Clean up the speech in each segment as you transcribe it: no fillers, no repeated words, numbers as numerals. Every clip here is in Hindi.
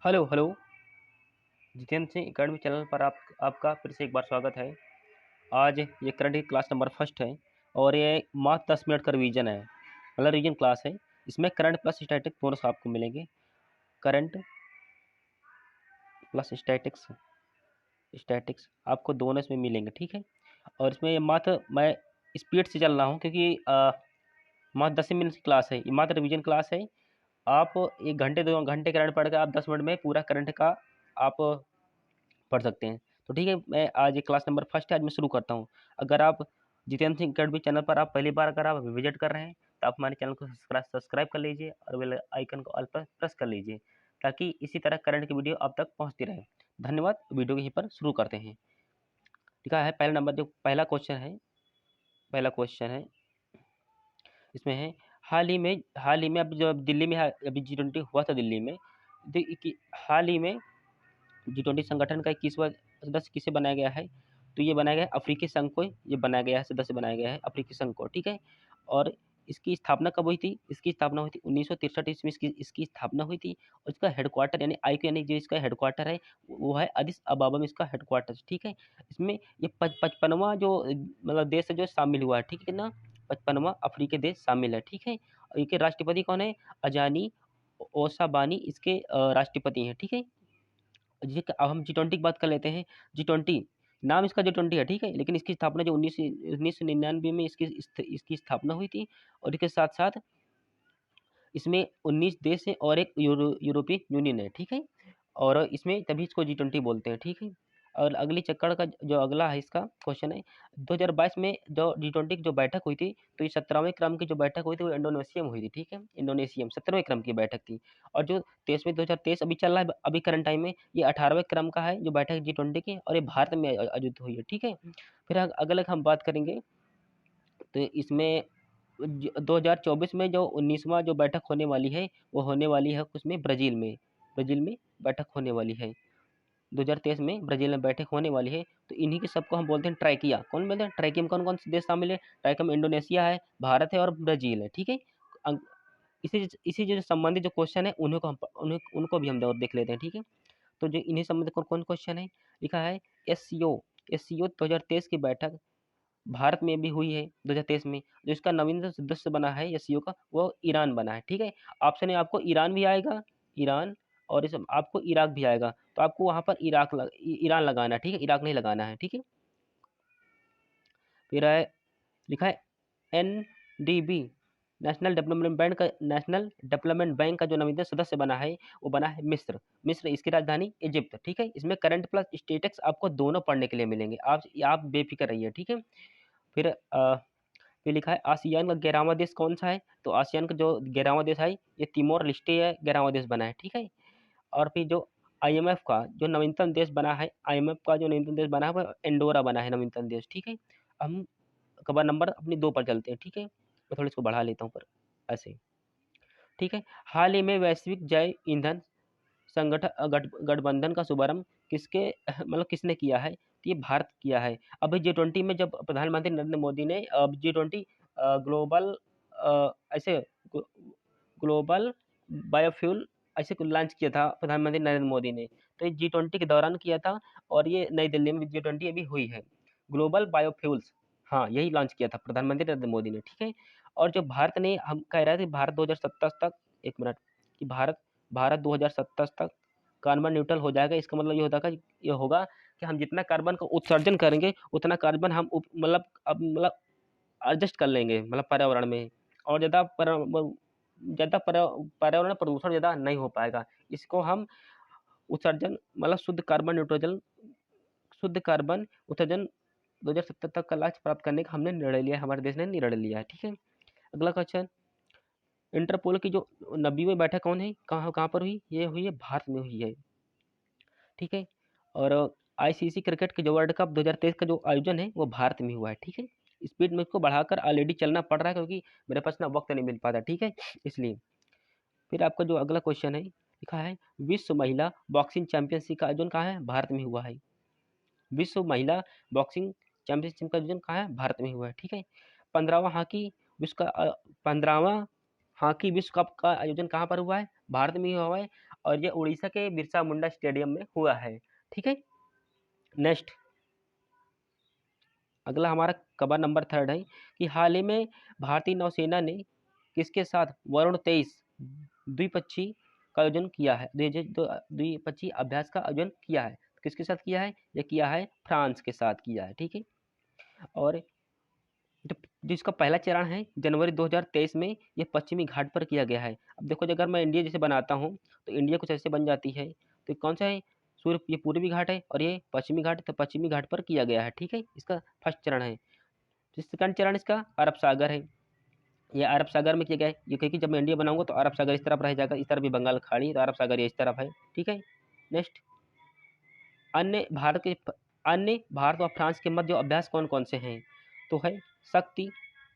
Hello hello. Jitendra Singh academy channel पर आपका फिर से एक बार स्वागत है। आज ये करंट की क्लास नंबर फर्स्ट है और ये मात्र 10 मिनट का रिवीजन है, मतलब रिवीजन क्लास है। इसमें करंट प्लस स्टैटिक दोनों आपको मिलेंगे। करंट प्लस स्टैटिक्स स्टैटिक्स आपको दोनों इसमें मिलेंगे, ठीक है। और इसमें ये मात्र मैं स्पीड से चल रहा हूँ क्योंकि मात्र 10 मिनट की क्लास है, ये मात्र रिवीजन क्लास है। आप 1 घंटे 2 घंटे करंट पढ़ के आप 10 मिनट में पूरा करंट का आप पढ़ सकते हैं। तो ठीक है, मैं आज ये क्लास नंबर फर्स्ट है, आज मैं शुरू करता हूँ। अगर आप जितेंद्र सिंह अकेडमी चैनल पर आप पहली बार अगर आप विजिट कर रहे हैं तो आप हमारे चैनल को सब्सक्राइब कर लीजिए और बेल आइकन को ऑल पर प्रेस कर लीजिए ताकि इसी तरह करंट की वीडियो आप तक पहुँचती रहे। धन्यवाद। वीडियो यहीं पर शुरू करते हैं। लिखा है पहला नंबर, जो पहला क्वेश्चन है इसमें है हाल ही में अब जो दिल्ली में अभी G20 हुआ था दिल्ली में। हाल ही में G20 संगठन का 21वां सदस्य किसे बनाया गया है? तो ये बनाया गया है अफ्रीकी संघ को, ये बनाया गया है, सदस्य बनाया गया है अफ्रीकी संघ को, ठीक है। और इसकी स्थापना कब हुई थी? इसकी स्थापना हुई थी 1963 ईस्वी में इसकी स्थापना हुई थी। और इसका हेडक्वार्टर यानी आईक्यू यानी जो इसका हेडक्वार्टर है वो है अदिस अबाबा में इसका हेडक्वार्टर, ठीक है। इसमें ये 55वां जो मतलब देश है जो शामिल हुआ है, ठीक है ना। 55वां अफ्रीकी देश शामिल है, ठीक है। और इनके राष्ट्रपति कौन है? अजानी ओसाबानी इसके राष्ट्रपति हैं, ठीक है। अब हम G20 की बात कर लेते हैं। G20 नाम इसका G20 है, ठीक है, लेकिन इसकी स्थापना जो 1999 में इसकी स्थापना हुई थी। और इसके साथ साथ इसमें 19 देश हैं और एक यूरोपीय यूनियन है, ठीक है। और इसमें तभी इसको G20 बोलते हैं, ठीक है। और अगली चक्कर का जो अगला है इसका क्वेश्चन है 2022 में जो G20 की जो बैठक हुई थी, तो ये 17वें क्रम की जो बैठक हुई थी वो इंडोनेशिया में हुई थी, ठीक है। इंडोनेशिया में 17वें क्रम की बैठक थी। और जो 2023 अभी चल रहा है, अभी करंट टाइम में ये 18वें क्रम का है जो बैठक G20 की, और ये भारत में आयोजित हुई है, ठीक है। फिर अगला हम बात करेंगे तो इसमें 2024 में जो 19वां जो बैठक होने वाली है वो होने वाली है उसमें ब्राज़ील में बैठक होने वाली है। 2023 में ब्राज़ील में बैठक होने वाली है। तो इन्हीं के सबको हम बोलते हैं ट्राइकिया। कौन बोलते हैं? ट्राइकिया में कौन-कौन से देश शामिल है? ट्राइकिया में इंडोनेशिया है, भारत है और ब्राज़ील है, ठीक है। अंक इसी जो संबंधित जो क्वेश्चन है उनको भी हम देख लेते हैं, ठीक है। तो जो इन्हीं संबंधित कौन-कौन क्वेश्चन है? लिखा है एससीओ 2023 की बैठक भारत में भी हुई है 2023 में। जो इसका नवीनतम सदस्य बना है एससीओ का वो ईरान बना है, ठीक है। ऑप्शन में आपको ईरान भी आएगा, ईरान, और इस आपको इराक भी आएगा। तो आपको वहाँ पर ईरान लगाना है, ठीक है, इराक नहीं लगाना है, ठीक है। फिर है लिखा है एनडीबी नेशनल डेवलपमेंट बैंक का जो नवीनतम सदस्य बना है वो बना है मिस्र इसकी राजधानी इजिप्ट, ठीक है। इसमें करंट प्लस स्टेटस आपको दोनों पढ़ने के लिए मिलेंगे, आप बेफिक्र रहिए, ठीक है। फिर फिर लिखा है आसियान का 11वां देश कौन सा है? तो आसियान का जो 11वां देश है ये तिमोर लिस्टे है, 11वां देश बना है, ठीक है। और फिर जो आईएमएफ का जो नवीनतम देश बना है, आईएमएफ का जो नवीनतम देश बना है वो एंडोरा बना है नवीनतम देश, ठीक है। हम खबर नंबर अपनी 2 पर चलते हैं, ठीक है। मैं थोड़ा इसको बढ़ा लेता हूँ पर ऐसे, ठीक है। हाल ही में वैश्विक जैव ईंधन गठबंधन का शुभारंभ किसने किया है? तो ये भारत किया है। अभी G20 में जब प्रधानमंत्री नरेंद्र मोदी ने G20 ग्लोबल ऐसे ग्लोबल बायोफ्यूल ऐसे कुछ लॉन्च किया था प्रधानमंत्री नरेंद्र मोदी ने। तो ये G20 के दौरान किया था और ये नई दिल्ली में G20 अभी हुई है। ग्लोबल बायोफ्यूल्स, हाँ, यही लॉन्च किया था प्रधानमंत्री नरेंद्र मोदी ने, ठीक है। और जो भारत ने हम कह रहे थे भारत 2027 तक, एक मिनट, कि भारत 2027 तक कार्बन न्यूट्रल हो जाएगा। इसका मतलब ये होगा कि हम जितना कार्बन का उत्सर्जन करेंगे उतना कार्बन हम एडजस्ट कर लेंगे मतलब पर्यावरण में। और पर्यावरण प्रदूषण ज़्यादा नहीं हो पाएगा। इसको हम उत्सर्जन मतलब शुद्ध कार्बन उत्सर्जन 2070 तक का लक्ष्य प्राप्त करने का हमने निर्णय लिया है, हमारे देश ने निर्णय लिया है, ठीक है। अगला क्वेश्चन, इंटरपोल की जो 90वीं बैठक कौन है, कहाँ कहाँ पर हुई? ये हुई है भारत में हुई है, ठीक है। और आईसीसी क्रिकेट के जो वर्ल्ड कप 2023 का जो आयोजन है वो भारत में हुआ है, ठीक है। स्पीड में इसको बढ़ाकर ऑलरेडी चलना पड़ रहा है क्योंकि मेरे पास ना वक्त नहीं मिल पाता, ठीक है, इसलिए। फिर आपका जो अगला क्वेश्चन है लिखा है विश्व महिला बॉक्सिंग चैंपियनशिप का आयोजन कहाँ है? भारत में हुआ है। विश्व महिला बॉक्सिंग चैंपियनशिप का आयोजन कहाँ है? भारत में हुआ है, ठीक है। 15वां हॉकी विश्व का 15वां हॉकी विश्व कप का आयोजन कहाँ पर हुआ है? भारत में ही हुआ है। और ये उड़ीसा के बिरसा मुंडा स्टेडियम में हुआ है। ठीक है, नेक्स्ट अगला हमारा कबर नंबर 3 है कि हाल ही में भारतीय नौसेना ने किसके साथ वरुण 23 द्विपक्षीय का आयोजन किया है, द्विपक्षीय अभ्यास का आयोजन किया है। किसके साथ किया है? ये किया है फ्रांस के साथ किया है। ठीक है, और जिसका पहला चरण है जनवरी 2023 में ये पश्चिमी घाट पर किया गया है। अब देखो अगर मैं इंडिया जैसे बनाता हूँ तो इंडिया कुछ ऐसे बन जाती है। तो कौन सा है? सूर्य, ये पूर्वी घाट है और ये पश्चिमी घाट, तो पश्चिमी घाट पर किया गया है। ठीक है, इसका फर्स्ट चरण है। सेकंड चरण इसका अरब सागर है। ये अरब सागर में किया गया है, ये क्योंकि जब मैं इंडिया बनाऊंगा तो अरब सागर इस तरफ रह जाएगा, इस तरफ भी बंगाल खाड़ी, तो अरब सागर ये इस तरफ है। ठीक है, नेक्स्ट अन्य भारत और फ्रांस के मध्य अभ्यास कौन कौन से हैं? तो है शक्ति,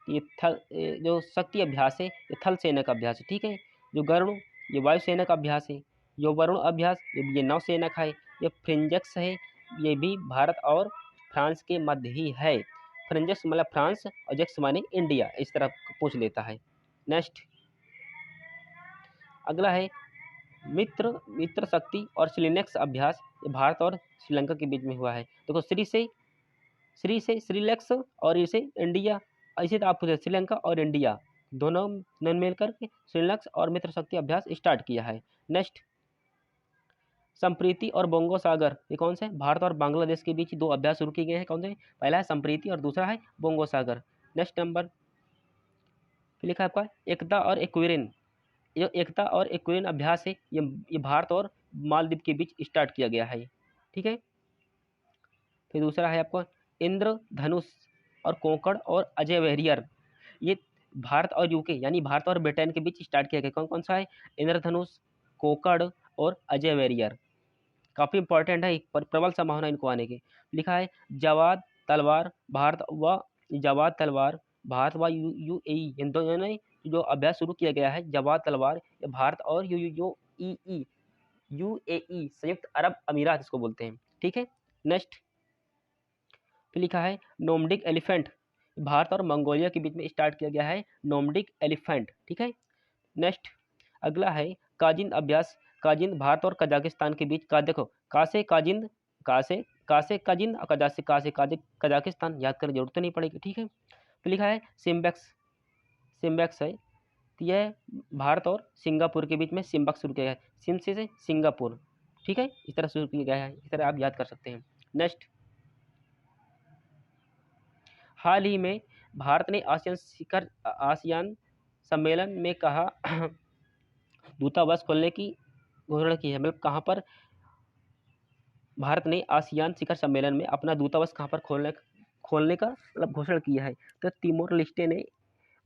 जो शक्ति अभ्यास है ये थल सेना का अभ्यास है। ठीक है, जो गरुड़ ये वायुसेना का अभ्यास है। जो वरुण अभ्यास ये नौसेना का है। ये फ्रिंजेक्स है, ये भी भारत और फ्रांस के मध्य ही है। फ्रिंजेक्स मतलब फ्रांस और जेक्स माने इंडिया, इस तरह पूछ लेता है। नेक्स्ट अगला है मित्र शक्ति और सिलिनेक्स अभ्यास, ये भारत और श्रीलंका के बीच में हुआ है। देखो श्री से श्रीलेक्स और इसे इंडिया, इसे तो आप श्रीलंका और इंडिया दोनों ने मिलकर के श्रीलक्स और मित्र शक्ति अभ्यास स्टार्ट किया है। नेक्स्ट संप्रीति और बोंगो सागर, ये कौन से? भारत और बांग्लादेश के बीच दो अभ्यास शुरू किए गए हैं। कौन से? पहला है संप्रीति और दूसरा है बोंगो सागर। नेक्स्ट नंबर लिखा है आपका एकता और एक्विरिन, ये एकता और एक्विरिन अभ्यास है, ये भारत और मालदीव के बीच स्टार्ट किया गया है। ठीक है, फिर दूसरा है आपका इंद्रधनुष और कोंकण और अजय वेरियर, ये भारत और यूके यानी भारत और ब्रिटेन के बीच स्टार्ट किया गया। कौन कौन सा है? इंद्रधनुष, कोंकण और अजय वेरियर। काफ़ी इंपॉर्टेंट है, प्रबल संभावना इनको आने की। लिखा है जवाद तलवार भारत व यूएई, इन दोनों ने जो अभ्यास शुरू किया गया है जवाद तलवार, ये भारत और यूएई संयुक्त अरब अमीरात इसको बोलते हैं। ठीक है, नेक्स्ट फिर लिखा है नोमडिक एलिफेंट, भारत और मंगोलिया के बीच में स्टार्ट किया गया है नोमडिक एलिफेंट। ठीक है, नेक्स्ट अगला है काजिंद अभ्यास, काजिंद भारत और कजाकिस्तान के बीच का, देखो कासे काजिंद, कासे काजिंद और कजाकिस्तान, याद करने जरूरत नहीं पड़ेगी। ठीक है, फिर लिखा है सिम्बेक्स है, तो यह भारत और सिंगापुर के बीच में सिम्बेक्स शुरू किया गया है, सिम से सिंगापुर। ठीक है, इस तरह शुरू किया गया है, इस तरह आप याद कर सकते हैं। नेक्स्ट हाल ही में भारत ने आसियान सम्मेलन में कहा दूतावास खोलने की घोषणा की है। मतलब कहाँ पर भारत ने आसियान शिखर सम्मेलन में अपना दूतावास कहाँ पर खोलने का मतलब घोषणा किया है? तो तिमोर लेस्टे ने,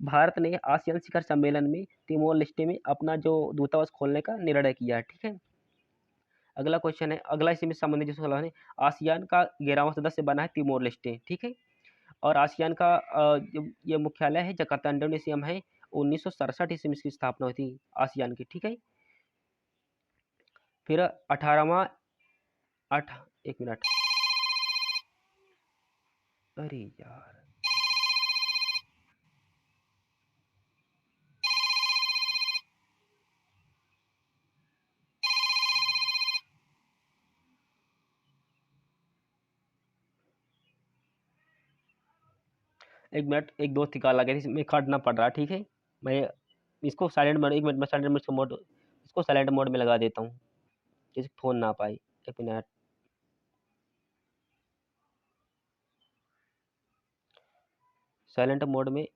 भारत ने आसियान शिखर सम्मेलन में तिमोर लेस्टे में अपना जो दूतावास खोलने का निर्णय किया है। ठीक है, अगला क्वेश्चन है, अगला इसी में संबंधित जो सवाल है, आसियान का 11वां सदस्य बना है तिमोर लेस्टे। ठीक है, और आसियान का ये मुख्यालय है जकार्ता इंडोनेशिया में है। 1967 ईस्वी में इसकी स्थापना हुई थी आसियान की। ठीक है, फिर 18वां एक मिनट, अरे यार एक मिनट, एक दोस्त की कॉल आ गई थी, मैं काटना पड़ रहा है। ठीक है, मैं इसको साइलेंट मोड, एक मिनट मैं साइलेंट मोड, इसको साइलेंट मोड में लगा देता हूँ जैसे फोन ना पाए। एक मिनट, साइलेंट मोड में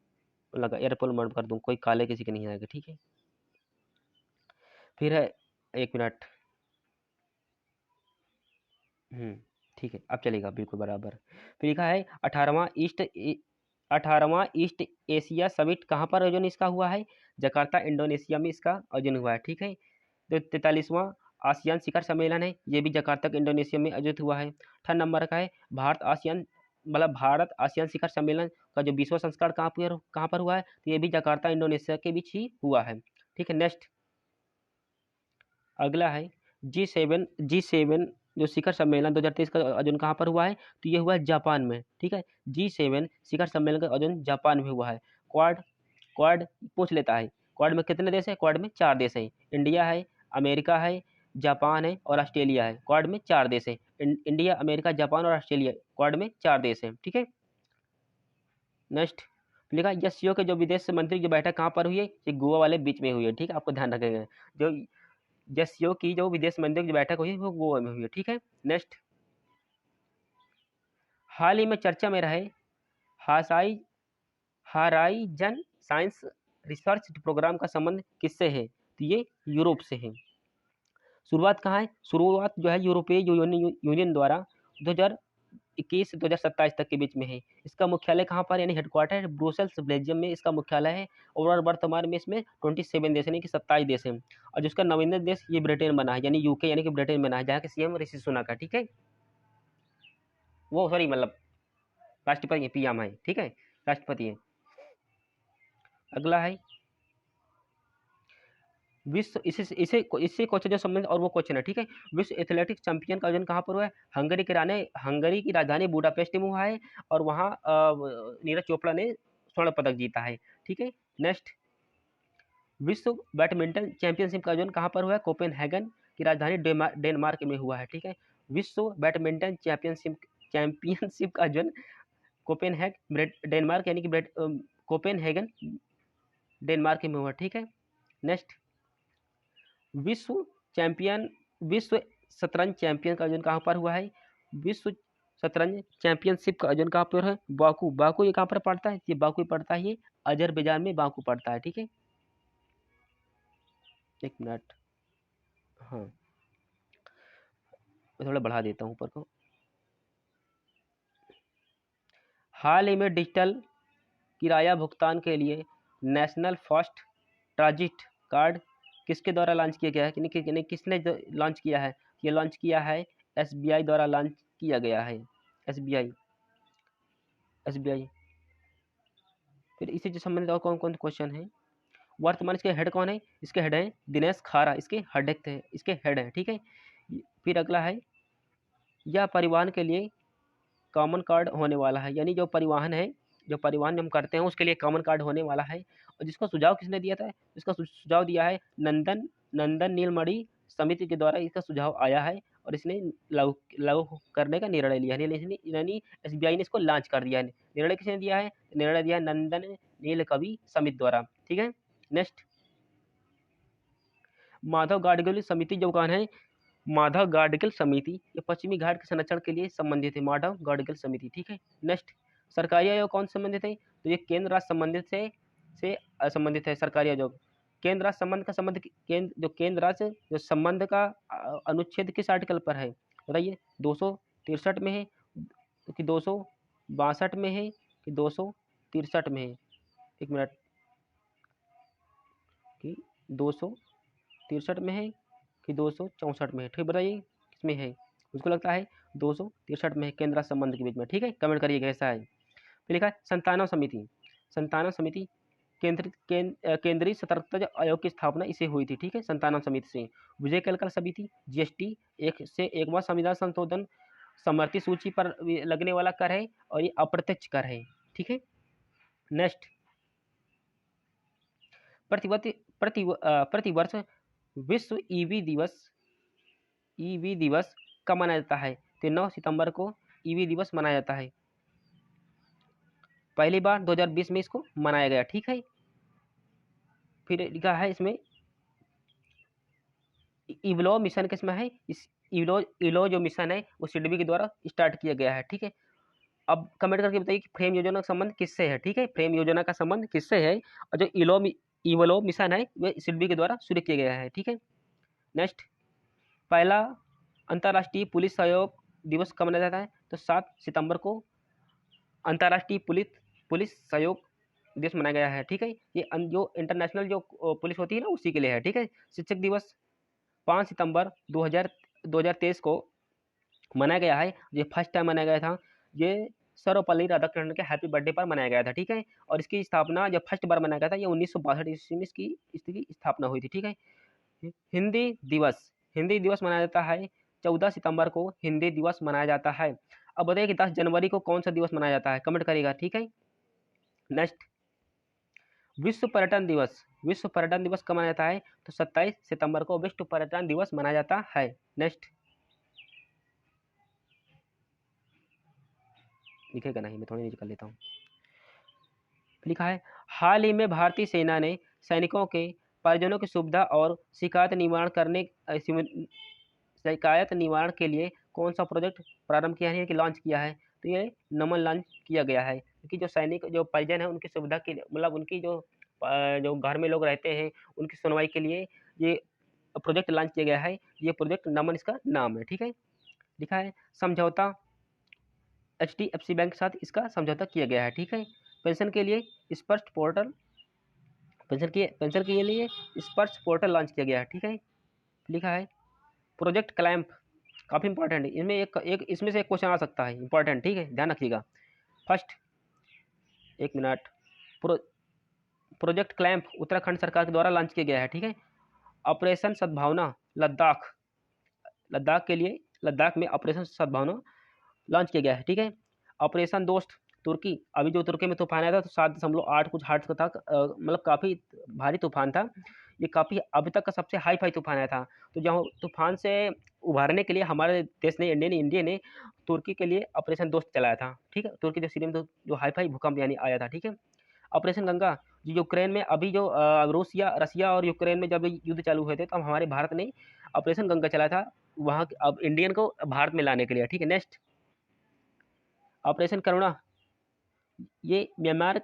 लगा, एयरप्लेन मोड कर दूँ, कोई काले किसी के नहीं आएगा। ठीक है, फिर है एक मिनट, ठीक है, अब चलेगा बिल्कुल बराबर। फिर लिखा है 18वां ईस्ट एशिया समिट कहाँ पर आयोजन इसका हुआ है? जकार्ता इंडोनेशिया में इसका आयोजन हुआ है। ठीक है, तो 43वां आसियान शिखर सम्मेलन है, ये भी जकार्ता इंडोनेशिया में आयोजित हुआ है। 3 नंबर का है भारत आसियान शिखर सम्मेलन का जो 20वां संस्करण कहाँ पर हुआ है? तो ये भी जकार्ता इंडोनेशिया के बीच ही हुआ है। ठीक है, नेक्स्ट अगला है G7 जो शिखर सम्मेलन 2023 का आयोजन कहाँ पर हुआ है? तो ये हुआ है जापान में। ठीक है, G7 शिखर सम्मेलन का आयोजन जापान में हुआ है। क्वाड क्वाड पूछ लेता है, क्वाड में कितने देश है? क्वाड में 4 देश हैं, इंडिया है, अमेरिका है, जापान है और ऑस्ट्रेलिया है। क्वाड में 4 देश है। इंडिया, अमेरिका, जापान और ऑस्ट्रेलिया, क्वाड में 4 देश है। ठीक है। नेक्स्ट लिखा यस के जो विदेश मंत्री की बैठक कहाँ पर हुई है? ये गोवा वाले बीच में हुई है। ठीक है, आपको ध्यान रखेगा। जो यस की जो विदेश मंत्री की बैठक हुई है वो गोवा में हुई है। ठीक है। नेक्स्ट, हाल ही में चर्चा में रहे हासाई हाराइजन साइंस रिसर्च प्रोग्राम का संबंध किससे है? तो ये यूरोप से है। शुरुआत कहाँ है? शुरुआत जो है यूरोपीय यूनियन द्वारा 2021 से 2027 तक के बीच में है। इसका मुख्यालय कहाँ पर, यानी हेडक्वार्टर है ब्रुसेल्स, बेल्जियम में इसका मुख्यालय है। और वर्तमान में इसमें 27 देश यानी कि 27 देश हैं। और जिसका नवीनतम देश ये ब्रिटेन बना है, यानी यूके यानी कि ब्रिटेन बना है, जहाँ के सीएम ऋषि सुनक है। ठीक है, वो सॉरी मतलब राष्ट्रपति है, पीएम है। ठीक है, राष्ट्रपति है। अगला है विश्व, इससे क्वेश्चन जो संबंधित और वो क्वेश्चन है। ठीक है, विश्व एथलेटिक्स चैंपियन का आयोजन कहाँ पर हुआ है? हंगरी की राजधानी बुडापेस्ट में हुआ है। और वहाँ नीरज चोपड़ा ने स्वर्ण पदक जीता है। ठीक है। नेक्स्ट, विश्व बैडमिंटन चैंपियनशिप का आयोजन कहाँ पर हुआ है? कोपेनहेगन की राजधानी डेनमार्क में हुआ है। ठीक है, विश्व बैडमिंटन चैंपियनशिप का आयोजन डेनमार्क यानी कि कोपेनहेगन डेनमार्क में हुआ। ठीक है। नेक्स्ट, विश्व शतरंज चैंपियन का आयोजन कहाँ पर हुआ है? विश्व शतरंज चैंपियनशिप का आयोजन कहाँ पर है? बाकू ये कहाँ पर पड़ता है? ये बाकू पड़ता है, ये अजरबैजान में बाकू पड़ता है। ठीक है, एक मिनट, हाँ मैं थोड़ा बढ़ा देता हूँ ऊपर को। हाल ही में डिजिटल किराया भुगतान के लिए नेशनल फास्ट ट्रांजिट कार्ड किसके द्वारा लॉन्च किया गया है? किसने लॉन्च किया है? ये लॉन्च किया है एसबीआई द्वारा लॉन्च किया गया है। एसबीआई। फिर इसी से संबंधित और कौन कौन क्वेश्चन है? वर्तमान इसके हेड कौन है? इसके हेड है दिनेश खारा, इसके हेड है। ठीक है। फिर अगला है, यह परिवहन के लिए कॉमन कार्ड होने वाला है, यानी जो परिवहन हम करते हैं उसके लिए कॉमन कार्ड होने वाला है। और जिसका सुझाव किसने दिया था? इसका सुझाव दिया है नंदन नीलमणि समिति के द्वारा इसका सुझाव आया है। और इसने लागू करने का निर्णय लिया है, यानी एसबीआई ने इसको लॉन्च कर दिया है। निर्णय किसने दिया है? निर्णय दिया नंदन नीलकवि समिति द्वारा। ठीक है। नेक्स्ट, माधव गाडगिल समिति जो कौन है? माधव गाडगिल समिति ये पश्चिमी घाट के संरक्षण के लिए संबंधित है। माधव गाडगिल समिति। ठीक है। नेक्स्ट, सरकारी आयोग कौन संबंधित है? तो ये केंद्र राज्य संबंधित से असंबंधित है। सरकारी आयोग केंद्र राज्य संबंध का संबंध केंद्र राज्य जो संबंध का अनुच्छेद किस आर्टिकल पर है बताइए? 263 में है कि 262 में है कि 263 में है? एक मिनट, कि 263 में है कि 264 में है? ठीक बताइए किसमें है? मुझको लगता है 263 में है, केंद्र संबंध के बीच में। ठीक है, कमेंट करिएगा कैसा है। फिर लिखा है संतानव समिति केंद्रीय सतर्कता आयोग की स्थापना इसे हुई थी। ठीक है, संतानव समिति से। विजय कलकल समिति जीएसटी एकवा संविधान संशोधन समर्थी सूची पर लगने वाला कर है और ये अप्रत्यक्ष कर है। ठीक है। नेक्स्ट, प्रतिवर्ष विश्व ईवी दिवस कब मनाया जाता है? तो 9 सितंबर को ईवी दिवस मनाया जाता है। पहली बार 2020 में इसको मनाया गया। ठीक है। फिर लिखा है इसमें इवलो मिशन किसमें है? इस इवलो जो मिशन है वो सिडबी के द्वारा स्टार्ट किया गया है। ठीक है। अब कमेंट करके बताइए कि फ्रेम योजना का संबंध किससे है? ठीक है, फ्रेम योजना का संबंध किससे है? और जो इवलो मिशन है वह सिडबी के द्वारा शुरू किया गया है। ठीक है। नेक्स्ट, पहला अंतर्राष्ट्रीय पुलिस सहयोग दिवस कब मनाया जाता है? तो 7 सितंबर को अंतर्राष्ट्रीय पुलिस सहयोग दिवस मनाया गया है। ठीक है, ये जो इंटरनेशनल जो पुलिस होती है ना उसी के लिए है। ठीक है। शिक्षक दिवस 5 सितंबर 2023 को मनाया गया है। ये फर्स्ट टाइम मनाया गया था, ये सर्वपल्ली राधाकृष्णन के हैप्पी बर्थडे पर मनाया गया था। ठीक है। और इसकी स्थापना जब फर्स्ट बार मनाया गया था ये 1962 ईस्वी में इसकी स्थापना हुई थी। ठीक है। हिंदी दिवस मनाया जाता है 14 सितंबर को हिंदी दिवस मनाया जाता है। अब बताइए कि 10 जनवरी को कौन सा दिवस मनाया जाता है? कमेंट करिएगा। ठीक है। नेक्स्ट, विश्व पर्यटन दिवस, विश्व पर्यटन दिवस कब मनाया जाता है? तो 27 सितंबर को विश्व पर्यटन दिवस मनाया जाता है। नेक्स्ट, लिखेगा नहीं, मैं थोड़ी नीचे कर लेता हूँ। लिखा है, हाल ही में भारतीय सेना ने सैनिकों के परिजनों की सुविधा और शिकायत निवारण के लिए कौन सा प्रोजेक्ट प्रारंभ किया है कि लॉन्च किया है? तो ये नमन लॉन्च किया गया है, क्योंकि जो सैनिक जो परिजन है उनकी सुविधा के लिए, मतलब उनकी जो घर में लोग रहते हैं उनकी सुनवाई के लिए ये प्रोजेक्ट लॉन्च किया गया है। ये प्रोजेक्ट नमन इसका नाम है। ठीक है, लिखा है समझौता HDFC बैंक के साथ इसका समझौता किया गया है। ठीक है, पेंशन के लिए स्पर्श पोर्टल, पेंशन के लिए स्पर्श पोर्टल लॉन्च किया गया है। ठीक है, लिखा है प्रोजेक्ट क्लैंप, काफ़ी इंपॉर्टेंट है, इसमें एक इसमें से एक क्वेश्चन आ सकता है इंपॉर्टेंट। ठीक है, ध्यान रखिएगा। फर्स्ट, एक मिनट, प्रोजेक्ट क्लैंप उत्तराखंड सरकार के द्वारा लॉन्च किया गया है। ठीक है, ऑपरेशन सद्भावना लद्दाख, लद्दाख के लिए, लद्दाख में ऑपरेशन सद्भावना लॉन्च किया गया है। ठीक है, ऑपरेशन दोस्त तुर्की, अभी जो तुर्की में तूफान आया था तो 7.8 कुछ हार्ट्स का था, मतलब काफ़ी भारी तूफान था। ये काफ़ी अभी तक का सबसे हाई फाई तूफान आया था। तो जहाँ तूफान से उभारने के लिए हमारे देश ने, इंडिया ने तुर्की के लिए ऑपरेशन दोस्त चलाया था। ठीक है, तुर्की जो सीरिया में जो हाई फाई भूकंप यानी आया था। ठीक है, ऑपरेशन गंगा, जो यूक्रेन में अभी जो रसिया और यूक्रेन में जब युद्ध चालू हुए थे तब हमारे भारत ने ऑपरेशन गंगा चलाया था, वहाँ अब इंडियन को भारत में लाने के लिए। ठीक है, नेक्स्ट, ऑपरेशन करुणा, ये म्यांमार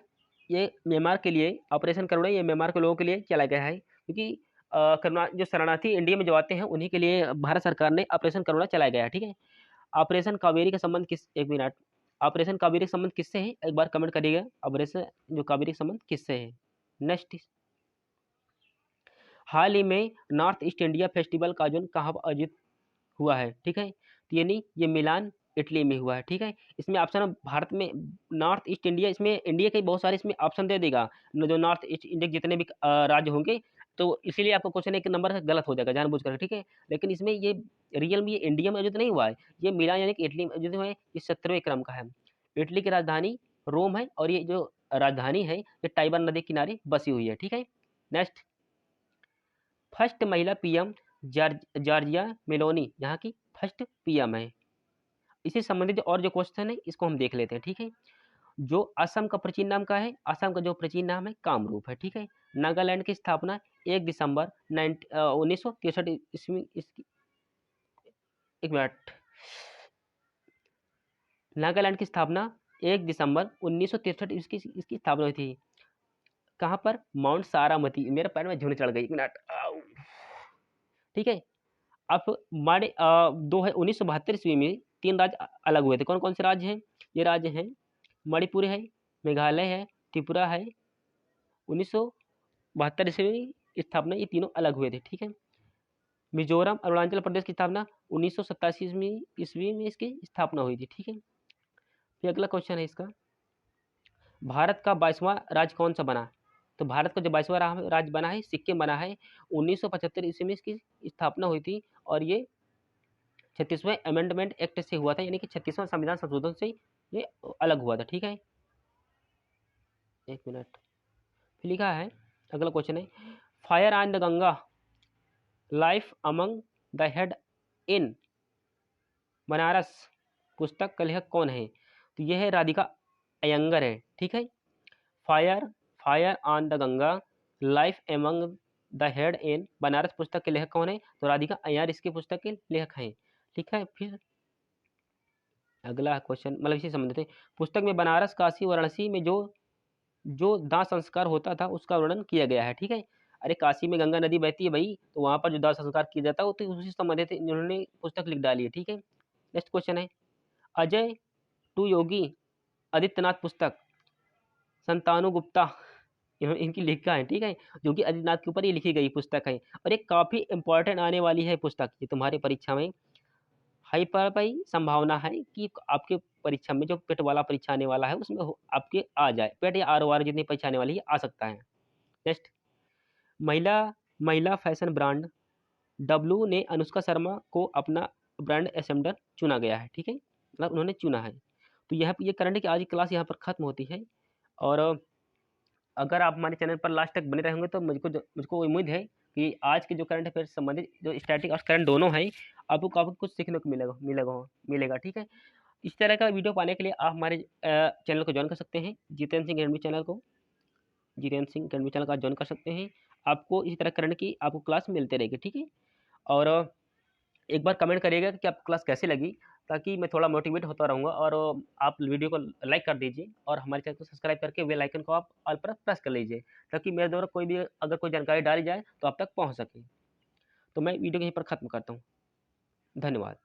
के लिए ऑपरेशन करुणा, ये म्यांमार के लोगों के लिए चलाया गया है, क्योंकि करुणा जो शरणार्थी इंडिया में जो आते हैं उन्हीं के लिए भारत सरकार ने ऑपरेशन करुणा चलाया गया है। ठीक है, ऑपरेशन कावेरी का संबंध किस, एक मिनट, ऑपरेशन कावेरी का संबंध किससे है? एक बार कमेंट करिएगा, ऑपरेशन जो कावेरी का संबंध किससे है। नेक्स्ट, हाल ही में नॉर्थ ईस्ट इंडिया फेस्टिवल का आयोजन कहाँ आयोजित हुआ है? ठीक है, तो यानी ये मिलान इटली में हुआ है। ठीक है, इसमें ऑप्शन भारत में नॉर्थ ईस्ट इंडिया, इसमें इंडिया के बहुत सारे इसमें ऑप्शन दे देगा, जो नॉर्थ ईस्ट इंडिया के जितने भी राज्य होंगे, तो इसीलिए आपको क्वेश्चन एक नंबर गलत हो जाएगा जानबूझकर। ठीक है, लेकिन इसमें ये रियल में ये इंडिया में आयोजित नहीं हुआ है, ये मिलान यानी कि इटली में आयोजित हुआ है। ये 17वें क्रम का है। इटली की राजधानी रोम है और ये जो राजधानी है ये टाइबर नदी के किनारे बसी हुई है। ठीक है, नेक्स्ट, फर्स्ट महिला पीएम जॉर्जिया मेलोनी यहाँ की फर्स्ट पीएम है। इससे संबंधित और जो क्वेश्चन है इसको हम देख लेते हैं। ठीक है, जो असम का प्राचीन नाम का है, असम का जो प्राचीन नाम है कामरूप है। ठीक है, नागालैंड की स्थापना 1 दिसंबर 1963 ईस्वी, एक मिनट, नागालैंड की स्थापना 1 दिसंबर 1963 इसकी स्थापना हुई थी। कहाँ पर? माउंट सारामती, मेरे पैर में झुंड चढ़ गई, एक मिनट। ठीक है, अब माड़े 1972 ईस्वी में 3 राज्य अलग हुए थे। कौन कौन से राज्य हैं? ये राज्य हैं मणिपुर है, मेघालय है, त्रिपुरा है। 1972 ईस्वी स्थापना ये तीनों अलग हुए थे। ठीक है, मिजोरम अरुणाचल प्रदेश की स्थापना 1987 ईस्वी में इसकी स्थापना हुई थी। ठीक है, फिर अगला क्वेश्चन है इसका, भारत का 22वां राज्य कौन सा बना? तो भारत का जो 22वां राज्य बना है सिक्किम बना है। 1975 ईस्वी में इसकी स्थापना हुई थी और ये 36वें अमेंडमेंट एक्ट से हुआ था, यानी कि 36वां संविधान संशोधन से ये अलग हुआ था। ठीक है, एक मिनट, फिर लिखा है अगला क्वेश्चन है, fire on the Ganga life among the head in Banaras पुस्तक का लेखक कौन है? तो यह है राधिका अयंगर है। ठीक है, fire fire on the Ganga life among the head in Banaras पुस्तक के लेखक कौन है? तो राधिका अय्यर इसकी पुस्तक के लेखक हैं। ठीक है, फिर अगला क्वेश्चन मतलब इसी संबंधित है, पुस्तक में बनारस काशी वाराणसी में जो जो दाह संस्कार होता था उसका वर्णन किया गया है। ठीक है, अरे काशी में गंगा नदी बहती है भाई, तो वहाँ पर जो दाह संस्कार किया जाता है तो उसी से संबंधित इन्होंने पुस्तक लिख डाली है। ठीक है, नेक्स्ट क्वेश्चन है, अजय टू योगी आदित्यनाथ पुस्तक संतानु गुप्ता इनकी लिखा है। ठीक है, जो कि आदित्यनाथ के ऊपर ये लिखी गई पुस्तक है और एक काफ़ी इंपॉर्टेंट आने वाली है पुस्तक, ये तुम्हारी परीक्षा में हाई पर भाई संभावना है कि आपके परीक्षा में जो पेट वाला परीक्षा आने वाला है उसमें आपके आ जाए, पेट या आर वार जितनी परीक्षा आने वाली है आ सकता है। नेक्स्ट, महिला महिला फैशन ब्रांड डब्लू ने अनुष्का शर्मा को अपना ब्रांड एम्बेसडर चुना गया है। ठीक है, मतलब उन्होंने चुना है। तो यह ये करंट की आज की क्लास यहाँ पर खत्म होती है और अगर आप हमारे चैनल पर लास्ट तक बने रहेंगे तो मुझको उम्मीद है कि आज के जो करंट अफेयर से संबंधित जो स्टैटिक और करंट दोनों हैं, आपको काफ़ी कुछ सीखने को मिलेगा, ठीक है। इस तरह का वीडियो पाने के लिए आप हमारे चैनल को ज्वाइन कर सकते हैं, जितेंद्र सिंह अकेडमी चैनल को। जितेंद्र सिंह अकेडमी चैनल का ज्वाइन कर सकते हैं। आपको इसी तरह करंट की आपको क्लास मिलते रहेगी, ठीक है। और एक बार कमेंट करिएगा कि आपको क्लास कैसी लगी, ताकि मैं थोड़ा मोटिवेट होता रहूँगा। और आप वीडियो को लाइक कर दीजिए और हमारे चैनल को सब्सक्राइब करके बेल आइकन को आप ऑल पर प्रेस कर लीजिए, ताकि मेरे द्वारा कोई भी अगर कोई जानकारी डाली जाए तो आप तक पहुँच सके। तो मैं वीडियो को यहीं पर ख़त्म करता हूँ। धन्यवाद।